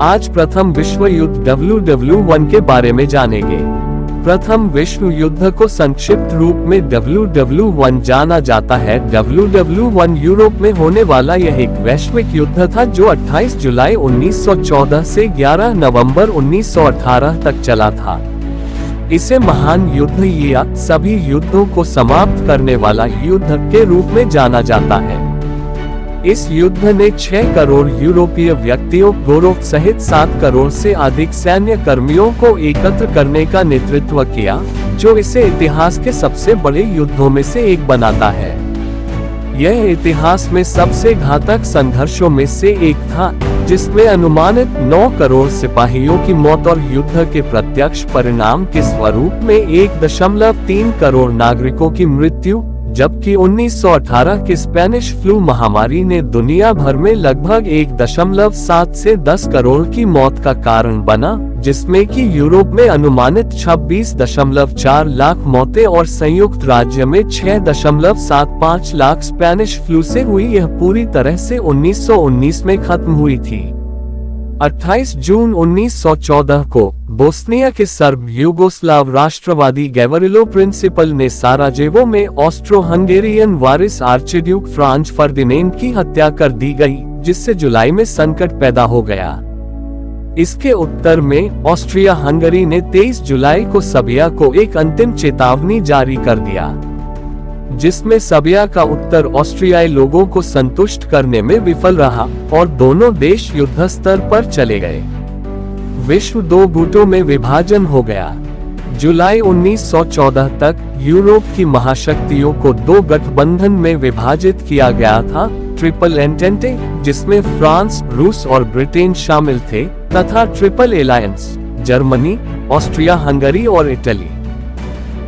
आज प्रथम विश्व युद्ध WW1 के बारे में जानेंगे। प्रथम विश्व युद्ध को संक्षिप्त रूप में WW1 जाना जाता है। WW1 यूरोप में होने वाला यह एक वैश्विक युद्ध था जो 28 जुलाई 1914 से 11 नवंबर 1918 तक चला था। इसे महान युद्ध या सभी युद्धों को समाप्त करने वाला युद्ध के रूप में जाना जाता है। इस युद्ध ने 6 करोड़ यूरोपीय व्यक्तियों गोरों सहित 7 करोड़ से अधिक सैन्य कर्मियों को एकत्र करने का नेतृत्व किया, जो इसे इतिहास के सबसे बड़े युद्धों में से एक बनाता है। यह इतिहास में सबसे घातक संघर्षों में से एक था, जिसमें अनुमानित 9 करोड़ सिपाहियों की मौत और युद्ध के प्रत्यक्ष परिणाम के स्वरूप में 1.3 करोड़ नागरिकों की मृत्यु, जबकि 1918 की स्पेनिश फ्लू महामारी ने दुनिया भर में लगभग 1.7 से 10 करोड़ की मौत का कारण बना, जिसमें कि यूरोप में अनुमानित 26.4 लाख मौतें और संयुक्त राज्य में 6.75 लाख स्पेनिश फ्लू से हुई। यह पूरी तरह से 1919 में खत्म हुई थी। 28 जून 1914 को बोस्निया के सर्ब यूगोस्लाव राष्ट्रवादी गैवरिलो प्रिंसिपल ने साराजेवो में ऑस्ट्रो हंगेरियन वारिस आर्चड्यूक फ्रांज फर्डिनेंड की हत्या कर दी गई, जिससे जुलाई में संकट पैदा हो गया। इसके उत्तर में ऑस्ट्रिया हंगरी ने 23 जुलाई को सर्बिया को एक अंतिम चेतावनी जारी कर दिया, जिसमें सर्बिया का उत्तर ऑस्ट्रियाई लोगों को संतुष्ट करने में विफल रहा और दोनों देश युद्ध स्तर पर चले गए। विश्व 2 गुटों में विभाजन हो गया। जुलाई 1914 तक यूरोप की महाशक्तियों को 2 गठबंधन में विभाजित किया गया था, ट्रिपल एंटेंटे, जिसमें फ्रांस, रूस और ब्रिटेन शामिल थे, तथा triple alliance, Germany, Austria Hungary और इटली।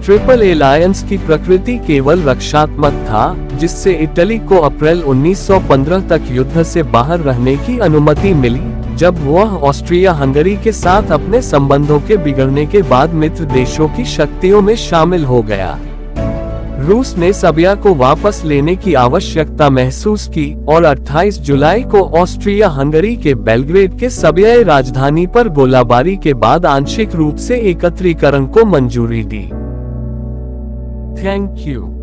ट्रिपल एलायंस की प्रकृति केवल रक्षात्मक था, जिससे इटली को अप्रैल 1915 तक युद्ध से बाहर रहने की अनुमति मिली, जब वह ऑस्ट्रिया हंगरी के साथ अपने संबंधों के बिगड़ने के बाद मित्र देशों की शक्तियों में शामिल हो गया। रूस ने सर्बिया को वापस लेने की आवश्यकता महसूस की और 28 जुलाई को ऑस्ट्रिया हंगरी के बेलग्रेड के सर्बियाई राजधानी पर गोलाबारी के बाद आंशिक रूप से एकत्रीकरण को मंजूरी दी। Thank you.